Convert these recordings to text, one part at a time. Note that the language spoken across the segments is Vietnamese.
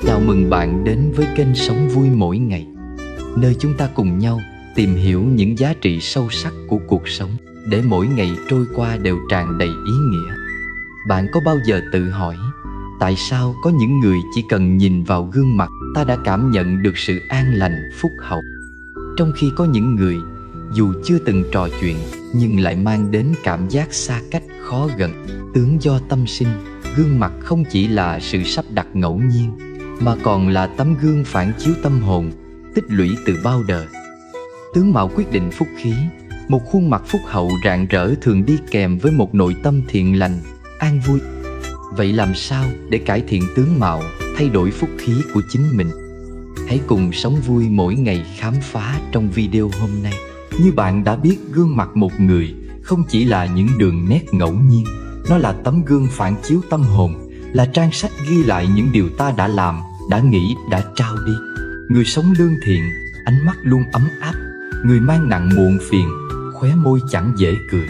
Chào mừng bạn đến với kênh Sống Vui Mỗi Ngày, nơi chúng ta cùng nhau tìm hiểu những giá trị sâu sắc của cuộc sống để mỗi ngày trôi qua đều tràn đầy ý nghĩa. Bạn có bao giờ tự hỏi tại sao có những người chỉ cần nhìn vào gương mặt ta đã cảm nhận được sự an lành, phúc hậu, trong khi có những người dù chưa từng trò chuyện nhưng lại mang đến cảm giác xa cách, khó gần? Tướng do tâm sinh, gương mặt không chỉ là sự sắp đặt ngẫu nhiên mà còn là tấm gương phản chiếu tâm hồn tích lũy từ bao đời. Tướng mạo quyết định phúc khí. Một khuôn mặt phúc hậu rạng rỡ thường đi kèm với một nội tâm thiện lành, an vui. Vậy làm sao để cải thiện tướng mạo, thay đổi phúc khí của chính mình? Hãy cùng Sống Vui Mỗi Ngày khám phá trong video hôm nay. Như bạn đã biết, gương mặt một người không chỉ là những đường nét ngẫu nhiên, nó là tấm gương phản chiếu tâm hồn, là trang sách ghi lại những điều ta đã làm, đã nghĩ, đã trao đi. Người sống lương thiện, ánh mắt luôn ấm áp. Người mang nặng muộn phiền, khóe môi chẳng dễ cười.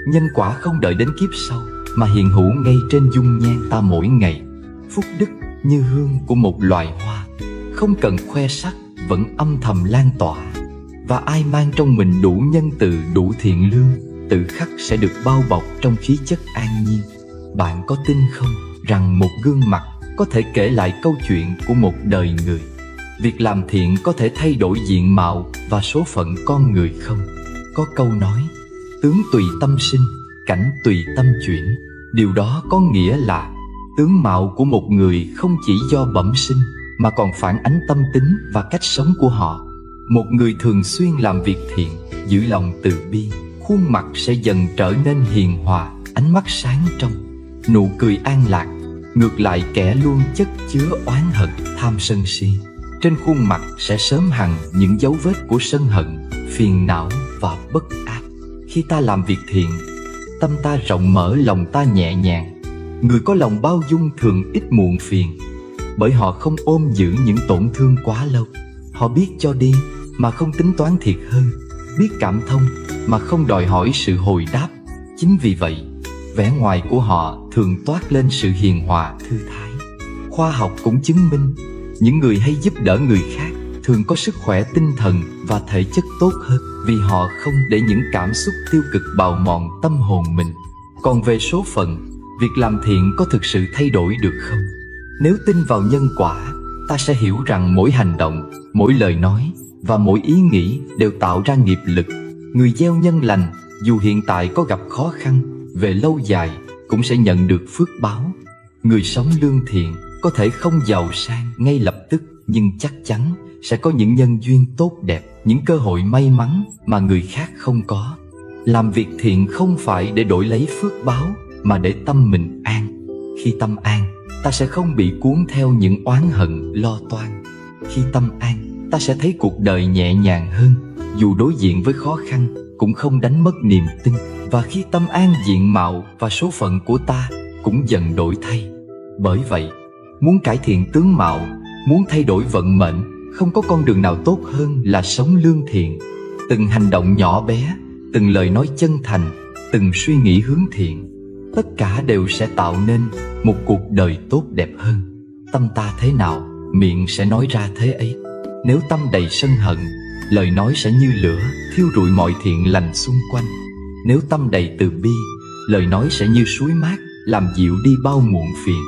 Nhân quả không đợi đến kiếp sau mà hiện hữu ngay trên dung nhan ta mỗi ngày. Phúc đức như hương của một loài hoa, không cần khoe sắc vẫn âm thầm lan tỏa. Và ai mang trong mình đủ nhân từ, đủ thiện lương, tự khắc sẽ được bao bọc trong khí chất an nhiên. Bạn có tin không rằng một gương mặt có thể kể lại câu chuyện của một đời người? Việc làm thiện có thể thay đổi diện mạo và số phận con người không? Có câu nói, tướng tùy tâm sinh, cảnh tùy tâm chuyển. Điều đó có nghĩa là tướng mạo của một người không chỉ do bẩm sinh mà còn phản ánh tâm tính và cách sống của họ. Một người thường xuyên làm việc thiện, giữ lòng từ bi, khuôn mặt sẽ dần trở nên hiền hòa, ánh mắt sáng trong, nụ cười an lạc. Ngược lại, kẻ luôn chất chứa oán hận, tham sân si, trên khuôn mặt sẽ sớm hằn những dấu vết của sân hận, phiền não và bất an. Khi ta làm việc thiện, tâm ta rộng mở, lòng ta nhẹ nhàng. Người có lòng bao dung thường ít muộn phiền, bởi họ không ôm giữ những tổn thương quá lâu. Họ biết cho đi mà không tính toán thiệt hơn, biết cảm thông mà không đòi hỏi sự hồi đáp. Chính vì vậy, vẻ ngoài của họ thường toát lên sự hiền hòa, thư thái. Khoa học cũng chứng minh, những người hay giúp đỡ người khác thường có sức khỏe tinh thần và thể chất tốt hơn, vì họ không để những cảm xúc tiêu cực bào mòn tâm hồn mình. Còn về số phận, việc làm thiện có thực sự thay đổi được không? Nếu tin vào nhân quả, ta sẽ hiểu rằng mỗi hành động, mỗi lời nói và mỗi ý nghĩ đều tạo ra nghiệp lực. Người gieo nhân lành, dù hiện tại có gặp khó khăn, về lâu dài cũng sẽ nhận được phước báo. Người sống lương thiện có thể không giàu sang ngay lập tức, nhưng chắc chắn sẽ có những nhân duyên tốt đẹp, những cơ hội may mắn mà người khác không có. Làm việc thiện không phải để đổi lấy phước báo, mà để tâm mình an. Khi tâm an, ta sẽ không bị cuốn theo những oán hận, lo toan. Khi tâm an, ta sẽ thấy cuộc đời nhẹ nhàng hơn, dù đối diện với khó khăn cũng không đánh mất niềm tin. Và khi tâm an, diện mạo và số phận của ta cũng dần đổi thay. Bởi vậy, muốn cải thiện tướng mạo, muốn thay đổi vận mệnh, không có con đường nào tốt hơn là sống lương thiện. Từng hành động nhỏ bé, từng lời nói chân thành, từng suy nghĩ hướng thiện, tất cả đều sẽ tạo nên một cuộc đời tốt đẹp hơn. Tâm ta thế nào, miệng sẽ nói ra thế ấy. Nếu tâm đầy sân hận, lời nói sẽ như lửa, thiêu rụi mọi thiện lành xung quanh. Nếu tâm đầy từ bi, lời nói sẽ như suối mát, làm dịu đi bao muộn phiền.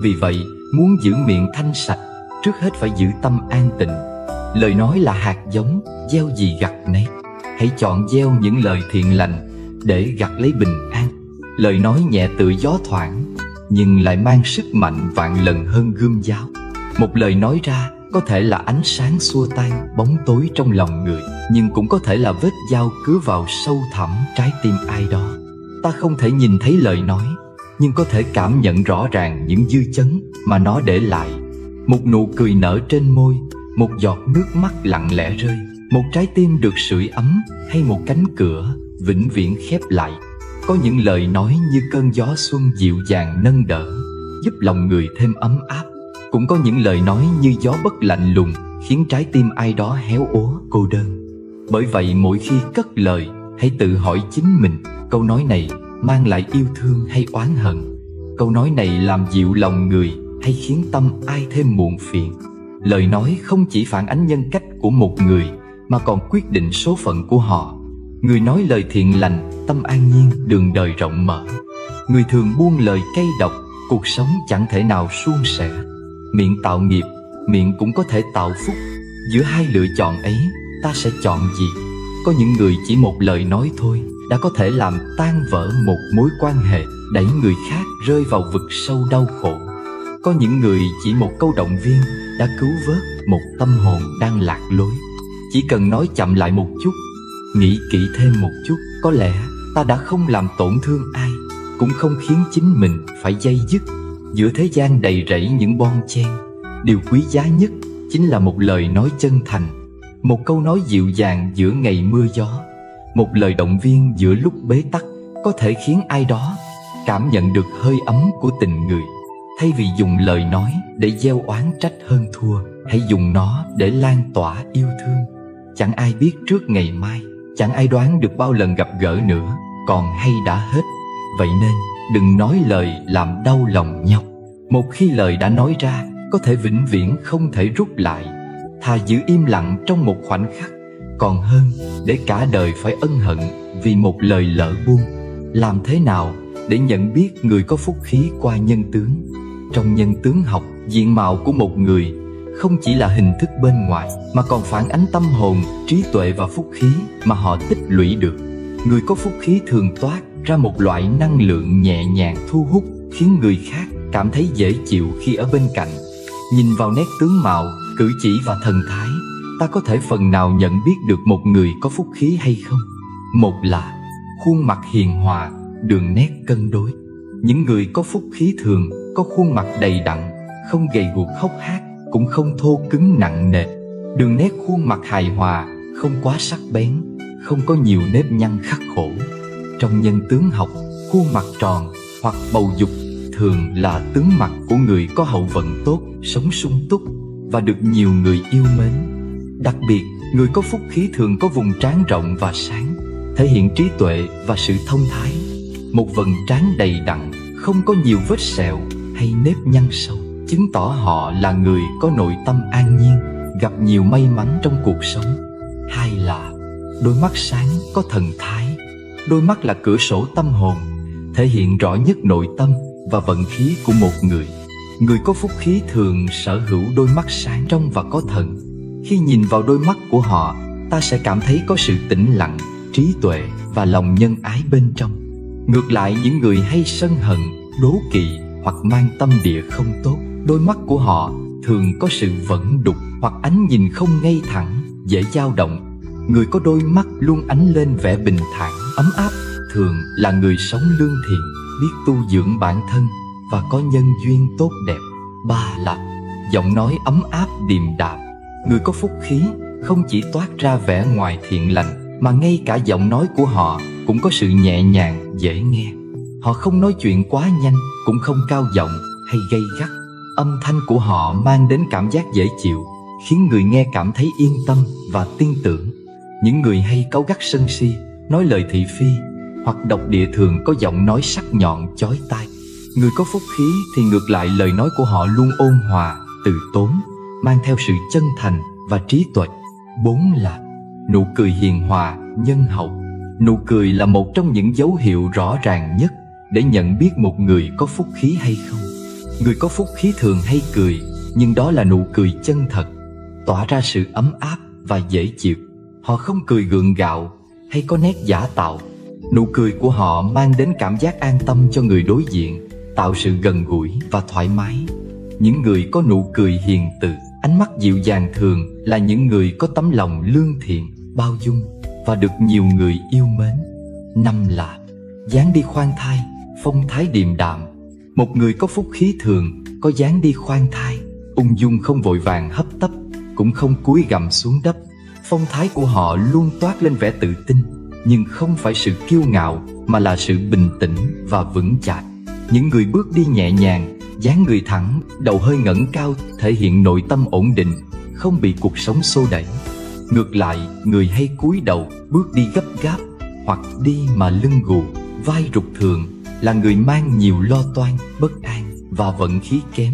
Vì vậy, muốn giữ miệng thanh sạch, trước hết phải giữ tâm an tịnh. Lời nói là hạt giống, gieo gì gặt nấy. Hãy chọn gieo những lời thiện lành để gặt lấy bình an. Lời nói nhẹ tựa gió thoảng, nhưng lại mang sức mạnh vạn lần hơn gươm giáo. Một lời nói ra có thể là ánh sáng xua tan bóng tối trong lòng người, nhưng cũng có thể là vết dao cứa vào sâu thẳm trái tim ai đó. Ta không thể nhìn thấy lời nói, nhưng có thể cảm nhận rõ ràng những dư chấn mà nó để lại. Một nụ cười nở trên môi, một giọt nước mắt lặng lẽ rơi, một trái tim được sưởi ấm, hay một cánh cửa vĩnh viễn khép lại. Có những lời nói như cơn gió xuân dịu dàng nâng đỡ, giúp lòng người thêm ấm áp. Cũng có những lời nói như gió bất lạnh lùng, khiến trái tim ai đó héo úa, cô đơn. Bởi vậy mỗi khi cất lời, hãy tự hỏi chính mình, câu nói này mang lại yêu thương hay oán hận? Câu nói này làm dịu lòng người hay khiến tâm ai thêm muộn phiền. Lời nói không chỉ phản ánh nhân cách của một người mà còn quyết định số phận của họ. Người nói lời thiện lành, tâm an nhiên, đường đời rộng mở. Người thường buông lời cay độc, cuộc sống chẳng thể nào suôn sẻ. Miệng tạo nghiệp, miệng cũng có thể tạo phúc. Giữa hai lựa chọn ấy, ta sẽ chọn gì? Có những người chỉ một lời nói thôi đã có thể làm tan vỡ một mối quan hệ, đẩy người khác rơi vào vực sâu đau khổ. Có những người chỉ một câu động viên đã cứu vớt một tâm hồn đang lạc lối. Chỉ cần nói chậm lại một chút, nghĩ kỹ thêm một chút, có lẽ ta đã không làm tổn thương ai, cũng không khiến chính mình phải day dứt. Giữa thế gian đầy rẫy những bon chen, điều quý giá nhất chính là một lời nói chân thành, một câu nói dịu dàng giữa ngày mưa gió, một lời động viên giữa lúc bế tắc có thể khiến ai đó cảm nhận được hơi ấm của tình người. Thay vì dùng lời nói để gieo oán trách hơn thua, hãy dùng nó để lan tỏa yêu thương. Chẳng ai biết trước ngày mai, chẳng ai đoán được bao lần gặp gỡ nữa, còn hay đã hết. Vậy nên đừng nói lời làm đau lòng nhau. Một khi lời đã nói ra, có thể vĩnh viễn không thể rút lại. Thà giữ im lặng trong một khoảnh khắc, còn hơn để cả đời phải ân hận vì một lời lỡ buông. Làm thế nào để nhận biết người có phúc khí qua nhân tướng? Trong nhân tướng học, diện mạo của một người không chỉ là hình thức bên ngoài mà còn phản ánh tâm hồn, trí tuệ và phúc khí mà họ tích lũy được. Người có phúc khí thường toát ra một loại năng lượng nhẹ nhàng thu hút, khiến người khác cảm thấy dễ chịu khi ở bên cạnh. Nhìn vào nét tướng mạo, cử chỉ và thần thái, ta có thể phần nào nhận biết được một người có phúc khí hay không. Một là khuôn mặt hiền hòa, đường nét cân đối. Những người có phúc khí thường có khuôn mặt đầy đặn, không gầy guộc hốc hác, cũng không thô cứng nặng nề. Đường nét khuôn mặt hài hòa, không quá sắc bén, không có nhiều nếp nhăn khắc khổ. Trong nhân tướng học, khuôn mặt tròn hoặc bầu dục thường là tướng mặt của người có hậu vận tốt, sống sung túc và được nhiều người yêu mến. Đặc biệt, người có phúc khí thường có vùng trán rộng và sáng, thể hiện trí tuệ và sự thông thái. Một vầng trán đầy đặn, không có nhiều vết sẹo hay nếp nhăn sâu, chứng tỏ họ là người có nội tâm an nhiên, gặp nhiều may mắn trong cuộc sống. Hai là đôi mắt sáng có thần thái. Đôi mắt là cửa sổ tâm hồn, thể hiện rõ nhất nội tâm và vận khí của một người. Người có phúc khí thường sở hữu đôi mắt sáng trong và có thần. Khi nhìn vào đôi mắt của họ, ta sẽ cảm thấy có sự tĩnh lặng, trí tuệ và lòng nhân ái bên trong. Ngược lại, những người hay sân hận, đố kỵ hoặc mang tâm địa không tốt, đôi mắt của họ thường có sự vẩn đục hoặc ánh nhìn không ngay thẳng, dễ dao động. Người có đôi mắt luôn ánh lên vẻ bình thản, ấm áp, thường là người sống lương thiện, biết tu dưỡng bản thân và có nhân duyên tốt đẹp. Ba là giọng nói ấm áp điềm đạm. Người có phúc khí không chỉ toát ra vẻ ngoài thiện lành, mà ngay cả giọng nói của họ cũng có sự nhẹ nhàng, dễ nghe. Họ không nói chuyện quá nhanh, cũng không cao giọng hay gay gắt. Âm thanh của họ mang đến cảm giác dễ chịu, khiến người nghe cảm thấy yên tâm và tin tưởng. Những người hay cáu gắt sân si, nói lời thị phi hoặc độc địa thường có giọng nói sắc nhọn chói tai. Người có phúc khí thì ngược lại, lời nói của họ luôn ôn hòa, từ tốn, mang theo sự chân thành và trí tuệ. Bốn là nụ cười hiền hòa, nhân hậu. Nụ cười là một trong những dấu hiệu rõ ràng nhất để nhận biết một người có phúc khí hay không. Người có phúc khí thường hay cười, nhưng đó là nụ cười chân thật, tỏa ra sự ấm áp và dễ chịu. Họ không cười gượng gạo hay có nét giả tạo. Nụ cười của họ mang đến cảm giác an tâm cho người đối diện, tạo sự gần gũi và thoải mái. Những người có nụ cười hiền từ, ánh mắt dịu dàng thường là những người có tấm lòng lương thiện, bao dung và được nhiều người yêu mến. Năm là dáng đi khoan thai, phong thái điềm đạm. Một người có phúc khí thường có dáng đi khoan thai, ung dung, không vội vàng hấp tấp, cũng không cúi gằm xuống đất. Phong thái của họ luôn toát lên vẻ tự tin, nhưng không phải sự kiêu ngạo mà là sự bình tĩnh và vững chãi. Những người bước đi nhẹ nhàng, dáng người thẳng, đầu hơi ngẩng cao, thể hiện nội tâm ổn định, không bị cuộc sống xô đẩy. Ngược lại, người hay cúi đầu, bước đi gấp gáp hoặc đi mà lưng gù, vai rụt thường là người mang nhiều lo toan, bất an và vận khí kém.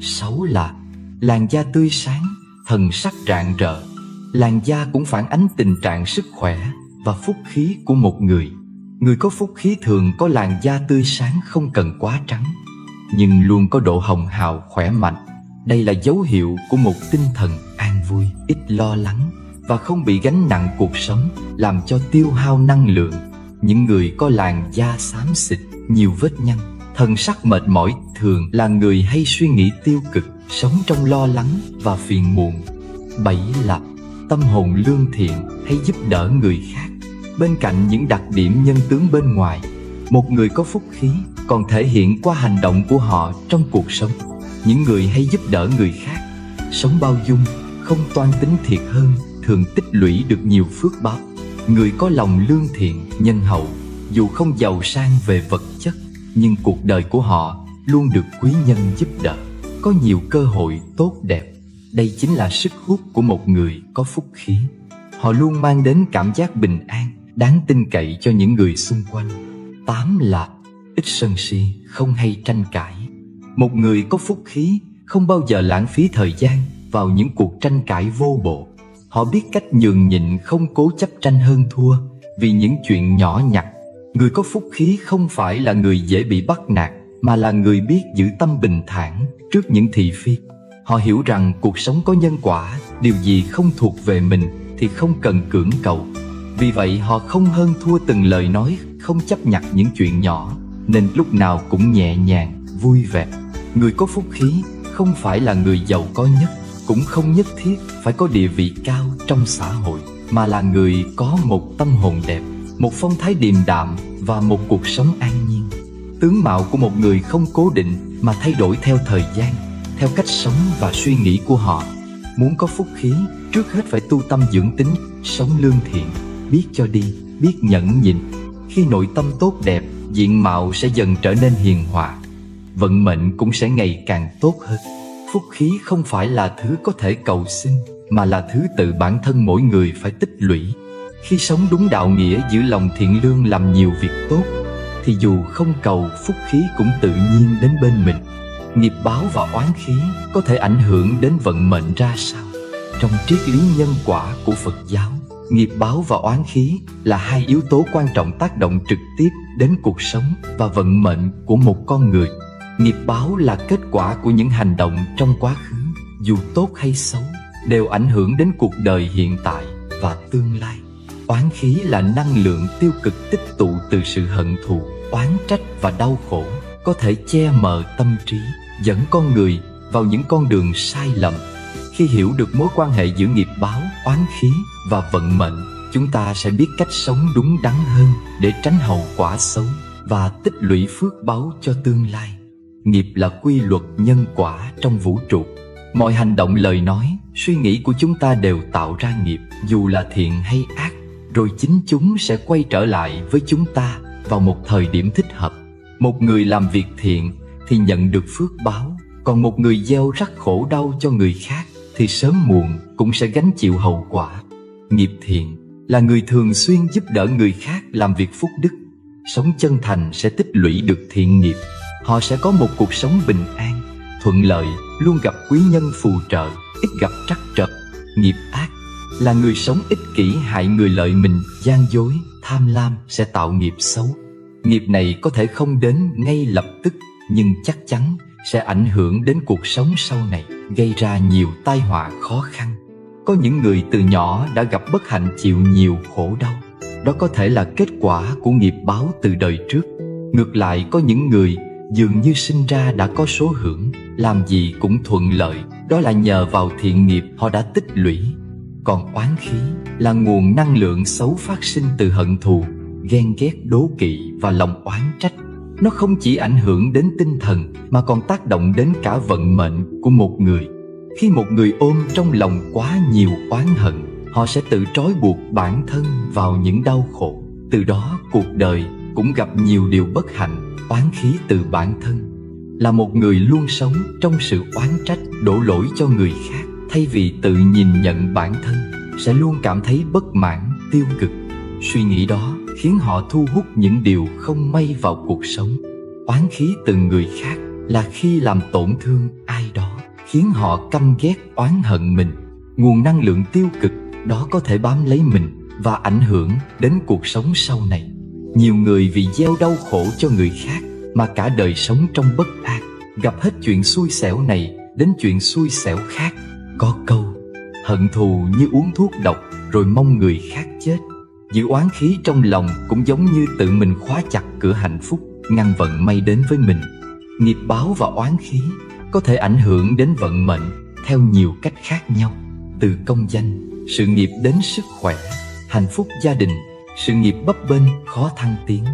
6 là làn da tươi sáng, thần sắc rạng rỡ. Làn da cũng phản ánh tình trạng sức khỏe và phúc khí của một người. Người có phúc khí thường có làn da tươi sáng, không cần quá trắng, nhưng luôn có độ hồng hào khỏe mạnh. Đây là dấu hiệu của một tinh thần an vui, ít lo lắng và không bị gánh nặng cuộc sống làm cho tiêu hao năng lượng. Những người có làn da xám xịt, nhiều vết nhăn, thần sắc mệt mỏi thường là người hay suy nghĩ tiêu cực, sống trong lo lắng và phiền muộn. 7 là tâm hồn lương thiện, hay giúp đỡ người khác. Bên cạnh những đặc điểm nhân tướng bên ngoài, một người có phúc khí còn thể hiện qua hành động của họ trong cuộc sống. Những người hay giúp đỡ người khác, sống bao dung, không toan tính thiệt hơn, thường tích lũy được nhiều phước báo. Người có lòng lương thiện, nhân hậu, dù không giàu sang về vật chất, nhưng cuộc đời của họ luôn được quý nhân giúp đỡ, có nhiều cơ hội tốt đẹp. Đây chính là sức hút của một người có phúc khí. Họ luôn mang đến cảm giác bình an, đáng tin cậy cho những người xung quanh. 8 là ít sân si, không hay tranh cãi. Một người có phúc khí không bao giờ lãng phí thời gian vào những cuộc tranh cãi vô bổ. Họ biết cách nhường nhịn, không cố chấp tranh hơn thua vì những chuyện nhỏ nhặt. Người có phúc khí không phải là người dễ bị bắt nạt, mà là người biết giữ tâm bình thản trước những thị phi. Họ hiểu rằng cuộc sống có nhân quả, điều gì không thuộc về mình thì không cần cưỡng cầu. Vì vậy họ không hơn thua từng lời nói, không chấp nhặt những chuyện nhỏ, nên lúc nào cũng nhẹ nhàng, vui vẻ. Người có phúc khí không phải là người giàu có nhất, cũng không nhất thiết phải có địa vị cao trong xã hội, mà là người có một tâm hồn đẹp, một phong thái điềm đạm và một cuộc sống an nhiên. Tướng mạo của một người không cố định mà thay đổi theo thời gian, theo cách sống và suy nghĩ của họ. Muốn có phúc khí, trước hết phải tu tâm dưỡng tính, sống lương thiện, biết cho đi, biết nhẫn nhịn. Khi nội tâm tốt đẹp, diện mạo sẽ dần trở nên hiền hòa, vận mệnh cũng sẽ ngày càng tốt hơn. Phúc khí không phải là thứ có thể cầu xin, mà là thứ tự bản thân mỗi người phải tích lũy. Khi sống đúng đạo nghĩa, giữ lòng thiện lương, làm nhiều việc tốt, thì dù không cầu, phúc khí cũng tự nhiên đến bên mình. Nghiệp báo và oán khí có thể ảnh hưởng đến vận mệnh ra sao? Trong triết lý nhân quả của Phật giáo, nghiệp báo và oán khí là hai yếu tố quan trọng tác động trực tiếp đến cuộc sống và vận mệnh của một con người. Nghiệp báo là kết quả của những hành động trong quá khứ, dù tốt hay xấu, đều ảnh hưởng đến cuộc đời hiện tại và tương lai. Oán khí là năng lượng tiêu cực tích tụ từ sự hận thù, oán trách và đau khổ, có thể che mờ tâm trí, dẫn con người vào những con đường sai lầm. Khi hiểu được mối quan hệ giữa nghiệp báo, oán khí và vận mệnh, chúng ta sẽ biết cách sống đúng đắn hơn để tránh hậu quả xấu và tích lũy phước báu cho tương lai. Nghiệp là quy luật nhân quả trong vũ trụ. Mọi hành động, lời nói, suy nghĩ của chúng ta đều tạo ra nghiệp, dù là thiện hay ác, rồi chính chúng sẽ quay trở lại với chúng ta vào một thời điểm thích hợp. Một người làm việc thiện thì nhận được phước báo, còn một người gieo rắc khổ đau cho người khác thì sớm muộn cũng sẽ gánh chịu hậu quả. Nghiệp thiện là người thường xuyên giúp đỡ người khác làm việc phúc đức. Sống chân thành sẽ tích lũy được thiện nghiệp. Họ sẽ có một cuộc sống bình an, thuận lợi, luôn gặp quý nhân phù trợ, ít gặp trắc trở. Nghiệp ác là người sống ích kỷ, hại người, lợi mình, gian dối, tham lam sẽ tạo nghiệp xấu. Nghiệp này có thể không đến ngay lập tức, nhưng chắc chắn sẽ ảnh hưởng đến cuộc sống sau này, gây ra nhiều tai họa khó khăn. Có những người từ nhỏ đã gặp bất hạnh, chịu nhiều khổ đau. Đó có thể là kết quả của nghiệp báo từ đời trước. Ngược lại, có những người dường như sinh ra đã có số hưởng, làm gì cũng thuận lợi. Đó là nhờ vào thiện nghiệp họ đã tích lũy. Còn oán khí là nguồn năng lượng xấu phát sinh từ hận thù, ghen ghét, đố kỵ và lòng oán trách. Nó không chỉ ảnh hưởng đến tinh thần mà còn tác động đến cả vận mệnh của một người. Khi một người ôm trong lòng quá nhiều oán hận, họ sẽ tự trói buộc bản thân vào những đau khổ. Từ đó cuộc đời cũng gặp nhiều điều bất hạnh. Oán khí từ bản thân là một người luôn sống trong sự oán trách, đổ lỗi cho người khác, thay vì tự nhìn nhận bản thân, sẽ luôn cảm thấy bất mãn, tiêu cực. Suy nghĩ đó khiến họ thu hút những điều không may vào cuộc sống. Oán khí từ người khác là khi làm tổn thương ai đó, khiến họ căm ghét oán hận mình. Nguồn năng lượng tiêu cực đó có thể bám lấy mình và ảnh hưởng đến cuộc sống sau này. Nhiều người vì gieo đau khổ cho người khác mà cả đời sống trong bất an, gặp hết chuyện xui xẻo này đến chuyện xui xẻo khác. Có câu, hận thù như uống thuốc độc rồi mong người khác chết. Giữ oán khí trong lòng cũng giống như tự mình khóa chặt cửa hạnh phúc, ngăn vận may đến với mình. Nghiệp báo và oán khí có thể ảnh hưởng đến vận mệnh theo nhiều cách khác nhau, từ công danh, sự nghiệp đến sức khỏe, hạnh phúc gia đình. Sự nghiệp bấp bênh, khó thăng tiến.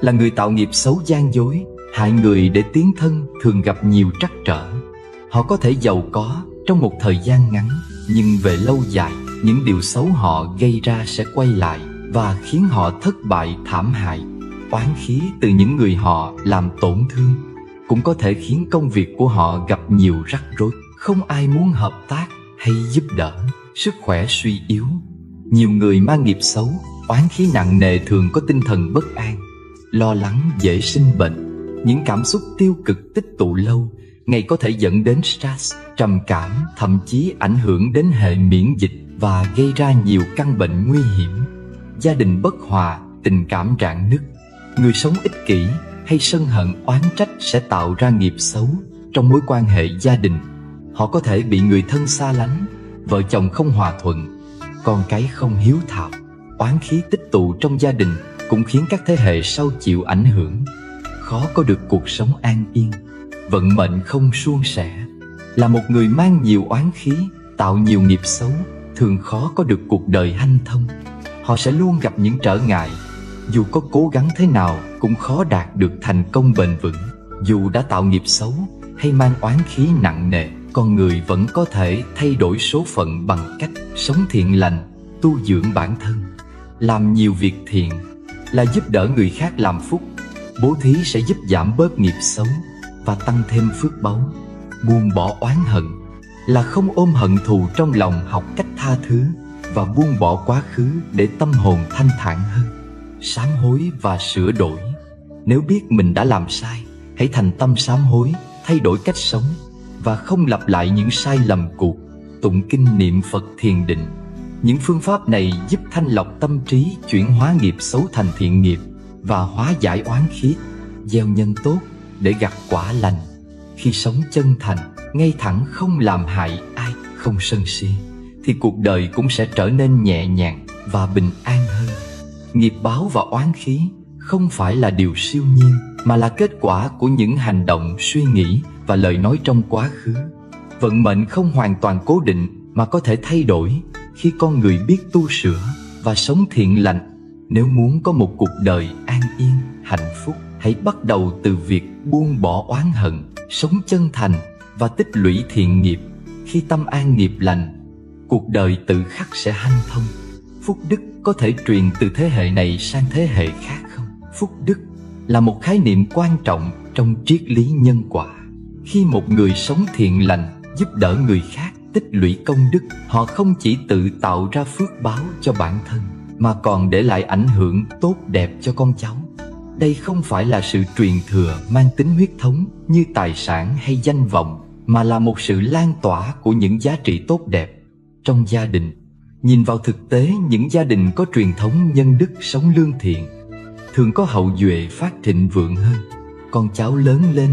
Là người tạo nghiệp xấu gian dối, hại người để tiến thân, thường gặp nhiều trắc trở. Họ có thể giàu có trong một thời gian ngắn, nhưng về lâu dài, những điều xấu họ gây ra sẽ quay lại và khiến họ thất bại thảm hại. Oán khí từ những người họ làm tổn thương cũng có thể khiến công việc của họ gặp nhiều rắc rối, không ai muốn hợp tác hay giúp đỡ, sức khỏe suy yếu. Nhiều người mang nghiệp xấu, oán khí nặng nề thường có tinh thần bất an, lo lắng, dễ sinh bệnh. Những cảm xúc tiêu cực tích tụ lâu ngày có thể dẫn đến stress, trầm cảm, thậm chí ảnh hưởng đến hệ miễn dịch và gây ra nhiều căn bệnh nguy hiểm. Gia đình bất hòa, tình cảm rạn nứt. Người sống ích kỷ hay sân hận oán trách sẽ tạo ra nghiệp xấu trong mối quan hệ gia đình. Họ có thể bị người thân xa lánh, vợ chồng không hòa thuận, con cái không hiếu thảo. Oán khí tích tụ trong gia đình cũng khiến các thế hệ sau chịu ảnh hưởng, khó có được cuộc sống an yên, vận mệnh không suôn sẻ. Là một người mang nhiều oán khí, tạo nhiều nghiệp xấu, thường khó có được cuộc đời hanh thông. Họ sẽ luôn gặp những trở ngại, dù có cố gắng thế nào cũng khó đạt được thành công bền vững. Dù đã tạo nghiệp xấu hay mang oán khí nặng nề, con người vẫn có thể thay đổi số phận bằng cách sống thiện lành, tu dưỡng bản thân, làm nhiều việc thiện, là giúp đỡ người khác làm phúc. Bố thí sẽ giúp giảm bớt nghiệp xấu và tăng thêm phước báu. Buông bỏ oán hận là không ôm hận thù trong lòng, học cách tha thứ và buông bỏ quá khứ để tâm hồn thanh thản hơn. Sám hối và sửa đổi. Nếu biết mình đã làm sai, hãy thành tâm sám hối, thay đổi cách sống và không lặp lại những sai lầm cũ. Tụng kinh, niệm Phật, thiền định. Những phương pháp này giúp thanh lọc tâm trí, chuyển hóa nghiệp xấu thành thiện nghiệp và hóa giải oán khí, gieo nhân tốt để gặt quả lành. Khi sống chân thành, ngay thẳng, không làm hại ai, không sân si, thì cuộc đời cũng sẽ trở nên nhẹ nhàng và bình an hơn. Nghiệp báo và oán khí không phải là điều siêu nhiên, mà là kết quả của những hành động, suy nghĩ và lời nói trong quá khứ. Vận mệnh không hoàn toàn cố định mà có thể thay đổi khi con người biết tu sửa và sống thiện lành. Nếu muốn có một cuộc đời an yên, hạnh phúc, hãy bắt đầu từ việc buông bỏ oán hận, sống chân thành và tích lũy thiện nghiệp. Khi tâm an nghiệp lành, cuộc đời tự khắc sẽ hanh thông. Phúc đức có thể truyền từ thế hệ này sang thế hệ khác không? Phúc đức là một khái niệm quan trọng trong triết lý nhân quả. Khi một người sống thiện lành, giúp đỡ người khác, tích lũy công đức, họ không chỉ tự tạo ra phước báo cho bản thân, mà còn để lại ảnh hưởng tốt đẹp cho con cháu. Đây không phải là sự truyền thừa mang tính huyết thống như tài sản hay danh vọng, mà là một sự lan tỏa của những giá trị tốt đẹp trong gia đình. Nhìn vào thực tế, những gia đình có truyền thống nhân đức, sống lương thiện thường có hậu duệ phát thịnh vượng hơn. Con cháu lớn lên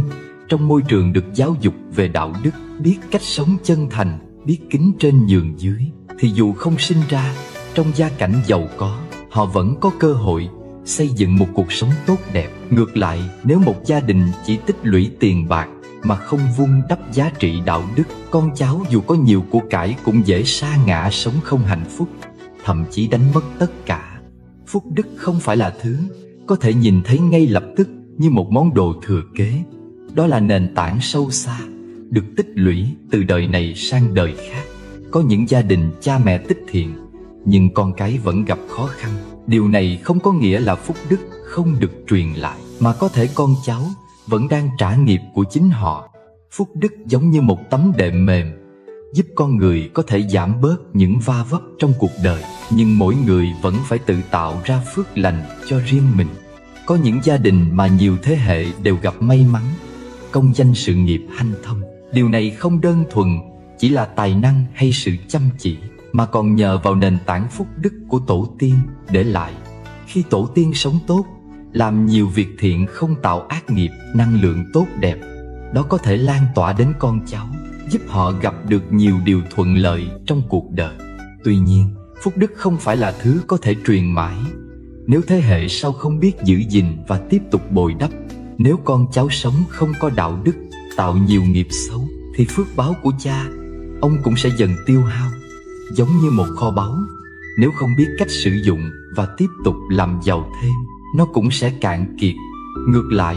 trong môi trường được giáo dục về đạo đức, biết cách sống chân thành, biết kính trên nhường dưới, thì dù không sinh ra trong gia cảnh giàu có, họ vẫn có cơ hội xây dựng một cuộc sống tốt đẹp. Ngược lại, nếu một gia đình chỉ tích lũy tiền bạc mà không vun đắp giá trị đạo đức, con cháu dù có nhiều của cải cũng dễ sa ngã, sống không hạnh phúc, thậm chí đánh mất tất cả. Phúc đức không phải là thứ có thể nhìn thấy ngay lập tức như một món đồ thừa kế. Đó là nền tảng sâu xa, được tích lũy từ đời này sang đời khác. Có những gia đình cha mẹ tích thiện, nhưng con cái vẫn gặp khó khăn. Điều này không có nghĩa là phúc đức không được truyền lại, mà có thể con cháu vẫn đang trả nghiệp của chính họ. Phúc đức giống như một tấm đệm mềm, giúp con người có thể giảm bớt những va vấp trong cuộc đời, nhưng mỗi người vẫn phải tự tạo ra phước lành cho riêng mình. Có những gia đình mà nhiều thế hệ đều gặp may mắn, công danh sự nghiệp hanh thông. Điều này không đơn thuần chỉ là tài năng hay sự chăm chỉ, mà còn nhờ vào nền tảng phúc đức của tổ tiên để lại. Khi tổ tiên sống tốt, làm nhiều việc thiện không tạo ác nghiệp, năng lượng tốt đẹp đó có thể lan tỏa đến con cháu, giúp họ gặp được nhiều điều thuận lợi trong cuộc đời. Tuy nhiên, phúc đức không phải là thứ có thể truyền mãi. Nếu thế hệ sau không biết giữ gìn và tiếp tục bồi đắp, nếu con cháu sống không có đạo đức, tạo nhiều nghiệp xấu, thì phước báo của cha ông cũng sẽ dần tiêu hao, giống như một kho báu. Nếu không biết cách sử dụng và tiếp tục làm giàu thêm, nó cũng sẽ cạn kiệt. Ngược lại,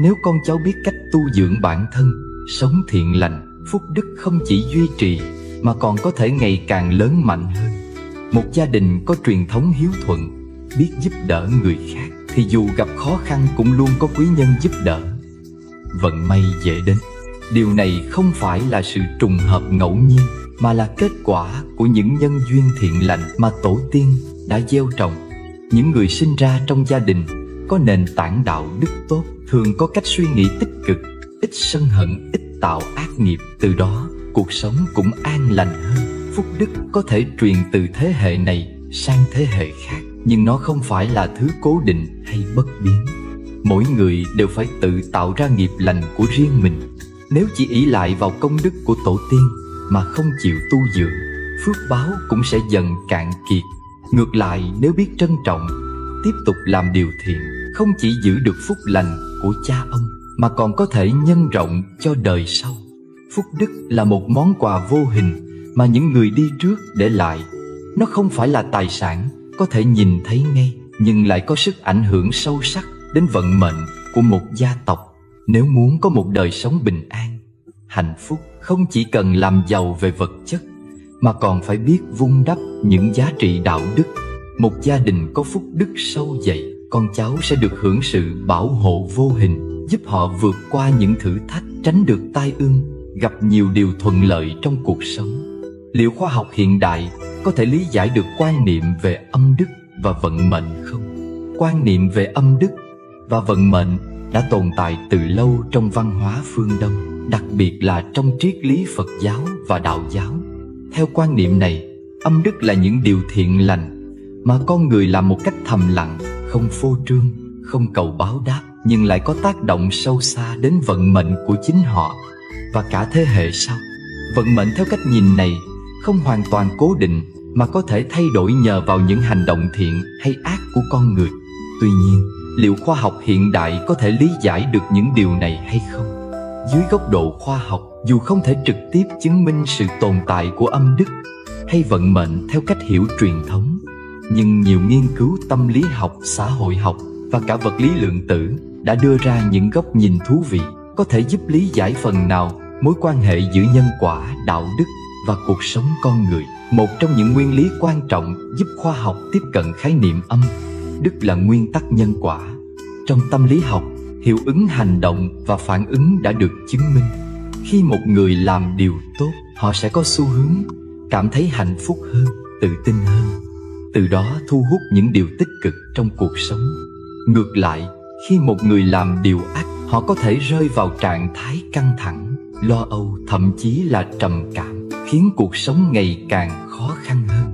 nếu con cháu biết cách tu dưỡng bản thân, sống thiện lành, phúc đức không chỉ duy trì mà còn có thể ngày càng lớn mạnh hơn. Một gia đình có truyền thống hiếu thuận, biết giúp đỡ người khác, thì dù gặp khó khăn cũng luôn có quý nhân giúp đỡ. Vận may dễ đến. Điều này không phải là sự trùng hợp ngẫu nhiên, mà là kết quả của những nhân duyên thiện lành mà tổ tiên đã gieo trồng. Những người sinh ra trong gia đình có nền tảng đạo đức tốt, thường có cách suy nghĩ tích cực, ít sân hận, ít tạo ác nghiệp. Từ đó, cuộc sống cũng an lành hơn. Phúc đức có thể truyền từ thế hệ này sang thế hệ khác, nhưng nó không phải là thứ cố định hay bất biến. Mỗi người đều phải tự tạo ra nghiệp lành của riêng mình. Nếu chỉ ỷ lại vào công đức của tổ tiên mà không chịu tu dưỡng, phước báo cũng sẽ dần cạn kiệt. Ngược lại, nếu biết trân trọng, tiếp tục làm điều thiện, không chỉ giữ được phúc lành của cha ông mà còn có thể nhân rộng cho đời sau. Phúc đức là một món quà vô hình mà những người đi trước để lại. Nó không phải là tài sản có thể nhìn thấy ngay, nhưng lại có sức ảnh hưởng sâu sắc đến vận mệnh của một gia tộc. Nếu muốn có một đời sống bình an, hạnh phúc, không chỉ cần làm giàu về vật chất, mà còn phải biết vun đắp những giá trị đạo đức. Một gia đình có phúc đức sâu dày, con cháu sẽ được hưởng sự bảo hộ vô hình, giúp họ vượt qua những thử thách, tránh được tai ương, gặp nhiều điều thuận lợi trong cuộc sống. Liệu khoa học hiện đại có thể lý giải được quan niệm về âm đức và vận mệnh không? Quan niệm về âm đức và vận mệnh đã tồn tại từ lâu trong văn hóa phương Đông, đặc biệt là trong triết lý Phật giáo và Đạo giáo. Theo quan niệm này, âm đức là những điều thiện lành mà con người làm một cách thầm lặng, không phô trương, không cầu báo đáp, nhưng lại có tác động sâu xa đến vận mệnh của chính họ và cả thế hệ sau. Vận mệnh theo cách nhìn này không hoàn toàn cố định, mà có thể thay đổi nhờ vào những hành động thiện hay ác của con người. Tuy nhiên, liệu khoa học hiện đại có thể lý giải được những điều này hay không? Dưới góc độ khoa học, dù không thể trực tiếp chứng minh sự tồn tại của âm đức hay vận mệnh theo cách hiểu truyền thống, nhưng nhiều nghiên cứu tâm lý học, xã hội học và cả vật lý lượng tử đã đưa ra những góc nhìn thú vị, có thể giúp lý giải phần nào mối quan hệ giữa nhân quả, đạo đức và cuộc sống con người. Một trong những nguyên lý quan trọng giúp khoa học tiếp cận khái niệm âm đức là nguyên tắc nhân quả. Trong tâm lý học, hiệu ứng hành động và phản ứng đã được chứng minh. Khi một người làm điều tốt, họ sẽ có xu hướng cảm thấy hạnh phúc hơn, tự tin hơn, từ đó thu hút những điều tích cực trong cuộc sống. Ngược lại, khi một người làm điều ác, họ có thể rơi vào trạng thái căng thẳng, lo âu, thậm chí là trầm cảm, khiến cuộc sống ngày càng khó khăn hơn.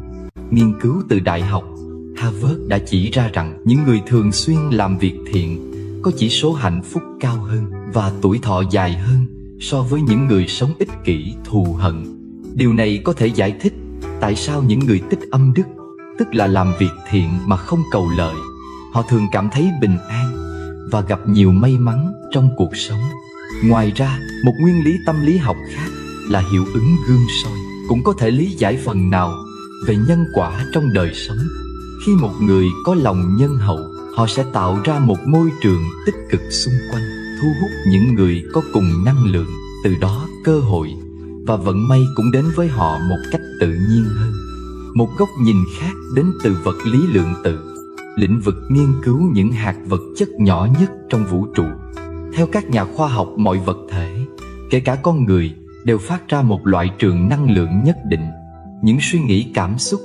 Nghiên cứu từ Đại học Harvard đã chỉ ra rằng những người thường xuyên làm việc thiện có chỉ số hạnh phúc cao hơn và tuổi thọ dài hơn so với những người sống ích kỷ, thù hận. Điều này có thể giải thích tại sao những người tích âm đức, tức là làm việc thiện mà không cầu lợi, họ thường cảm thấy bình an và gặp nhiều may mắn trong cuộc sống. Ngoài ra, một nguyên lý tâm lý học khác là hiệu ứng gương soi cũng có thể lý giải phần nào về nhân quả trong đời sống. Khi một người có lòng nhân hậu, họ sẽ tạo ra một môi trường tích cực xung quanh, thu hút những người có cùng năng lượng. Từ đó, cơ hội và vận may cũng đến với họ một cách tự nhiên hơn. Một góc nhìn khác đến từ vật lý lượng tử, lĩnh vực nghiên cứu những hạt vật chất nhỏ nhất trong vũ trụ. Theo các nhà khoa học, mọi vật thể, kể cả con người, đều phát ra một loại trường năng lượng nhất định. Những suy nghĩ, cảm xúc,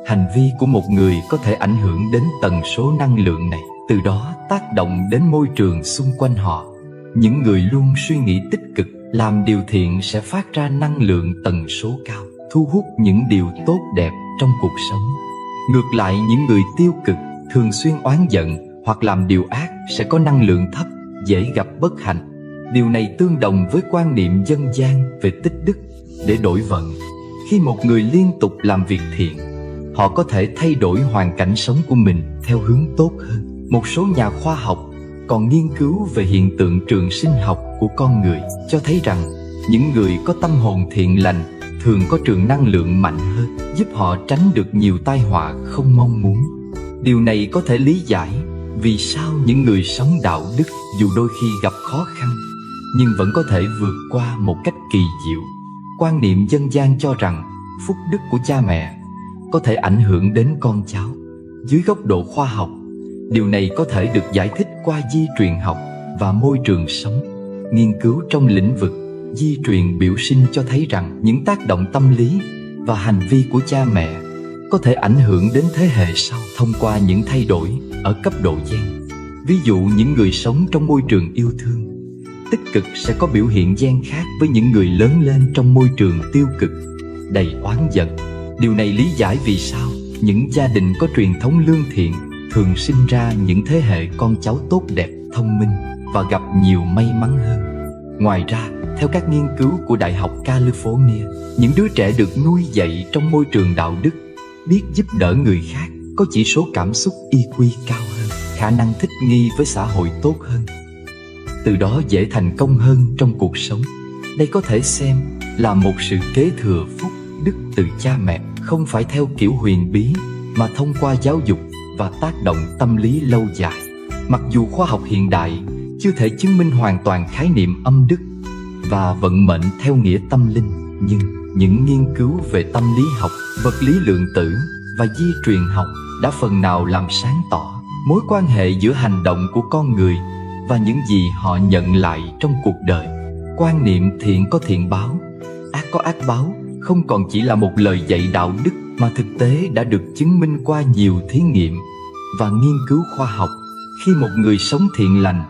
hành vi của một người có thể ảnh hưởng đến tần số năng lượng này, từ đó tác động đến môi trường xung quanh họ. Những người luôn suy nghĩ tích cực, làm điều thiện sẽ phát ra năng lượng tần số cao, thu hút những điều tốt đẹp trong cuộc sống. Ngược lại, những người tiêu cực, thường xuyên oán giận hoặc làm điều ác sẽ có năng lượng thấp, dễ gặp bất hạnh. Điều này tương đồng với quan niệm dân gian về tích đức để đổi vận. Khi một người liên tục làm việc thiện, họ có thể thay đổi hoàn cảnh sống của mình theo hướng tốt hơn. Một số nhà khoa học còn nghiên cứu về hiện tượng trường sinh học của con người, cho thấy rằng những người có tâm hồn thiện lành thường có trường năng lượng mạnh hơn, giúp họ tránh được nhiều tai họa không mong muốn. Điều này có thể lý giải vì sao những người sống đạo đức dù đôi khi gặp khó khăn nhưng vẫn có thể vượt qua một cách kỳ diệu. Quan niệm dân gian cho rằng phúc đức của cha mẹ có thể ảnh hưởng đến con cháu. Dưới góc độ khoa học, điều này có thể được giải thích qua di truyền học và môi trường sống. Nghiên cứu trong lĩnh vực di truyền biểu sinh cho thấy rằng những tác động tâm lý và hành vi của cha mẹ có thể ảnh hưởng đến thế hệ sau thông qua những thay đổi ở cấp độ gen. Ví dụ, những người sống trong môi trường yêu thương, tích cực sẽ có biểu hiện gen khác với những người lớn lên trong môi trường tiêu cực, đầy oán giận. Điều này lý giải vì sao những gia đình có truyền thống lương thiện thường sinh ra những thế hệ con cháu tốt đẹp, thông minh và gặp nhiều may mắn hơn. Ngoài ra, theo các nghiên cứu của Đại học California, những đứa trẻ được nuôi dạy trong môi trường đạo đức, biết giúp đỡ người khác, có chỉ số cảm xúc EQ cao hơn, khả năng thích nghi với xã hội tốt hơn, từ đó dễ thành công hơn trong cuộc sống. Đây có thể xem là một sự kế thừa phúc đức từ cha mẹ, không phải theo kiểu huyền bí, mà thông qua giáo dục và tác động tâm lý lâu dài. Mặc dù khoa học hiện đại chưa thể chứng minh hoàn toàn khái niệm âm đức và vận mệnh theo nghĩa tâm linh, nhưng những nghiên cứu về tâm lý học, vật lý lượng tử và di truyền học đã phần nào làm sáng tỏ mối quan hệ giữa hành động của con người và những gì họ nhận lại trong cuộc đời. Quan niệm thiện có thiện báo, ác có ác báo không còn chỉ là một lời dạy đạo đức, mà thực tế đã được chứng minh qua nhiều thí nghiệm và nghiên cứu khoa học. Khi một người sống thiện lành,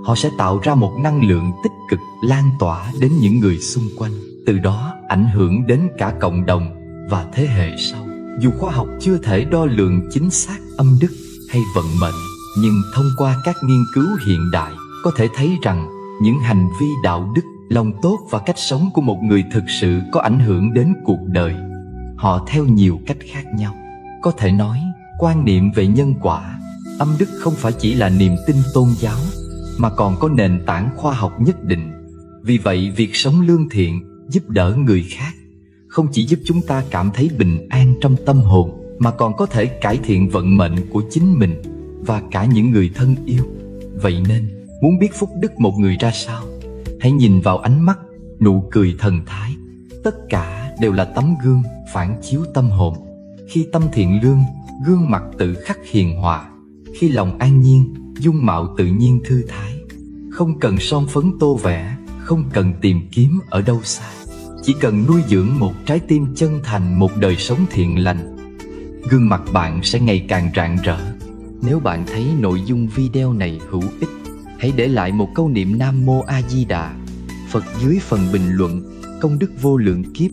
họ sẽ tạo ra một năng lượng tích cực lan tỏa đến những người xung quanh, từ đó ảnh hưởng đến cả cộng đồng và thế hệ sau. Dù khoa học chưa thể đo lường chính xác âm đức hay vận mệnh, nhưng thông qua các nghiên cứu hiện đại có thể thấy rằng những hành vi đạo đức, lòng tốt và cách sống của một người thực sự có ảnh hưởng đến cuộc đời họ theo nhiều cách khác nhau. Có thể nói, quan niệm về nhân quả, âm đức không phải chỉ là niềm tin tôn giáo, mà còn có nền tảng khoa học nhất định. Vì vậy, việc sống lương thiện, giúp đỡ người khác không chỉ giúp chúng ta cảm thấy bình an trong tâm hồn, mà còn có thể cải thiện vận mệnh của chính mình và cả những người thân yêu. Vậy nên, muốn biết phúc đức một người ra sao, hãy nhìn vào ánh mắt, nụ cười thần thái. Tất cả đều là tấm gương phản chiếu tâm hồn. Khi tâm thiện lương, gương mặt tự khắc hiền hòa. Khi lòng an nhiên, dung mạo tự nhiên thư thái. Không cần son phấn tô vẽ, không cần tìm kiếm ở đâu xa, chỉ cần nuôi dưỡng một trái tim chân thành, một đời sống thiện lành, gương mặt bạn sẽ ngày càng rạng rỡ. Nếu bạn thấy nội dung video này hữu ích, hãy để lại một câu niệm Nam Mô A Di Đà Phật dưới phần bình luận. Công đức vô lượng kiếp.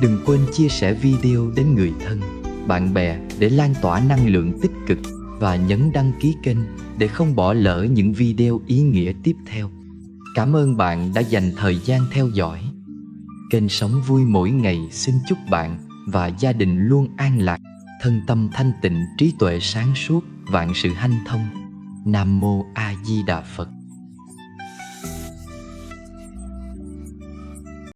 Đừng quên chia sẻ video đến người thân, bạn bè để lan tỏa năng lượng tích cực, và nhấn đăng ký kênh để không bỏ lỡ những video ý nghĩa tiếp theo. Cảm ơn bạn đã dành thời gian theo dõi. Kênh Sống Vui Mỗi Ngày xin chúc bạn và gia đình luôn an lạc, thân tâm thanh tịnh, trí tuệ sáng suốt, vạn sự hanh thông. Nam Mô A Di Đà Phật.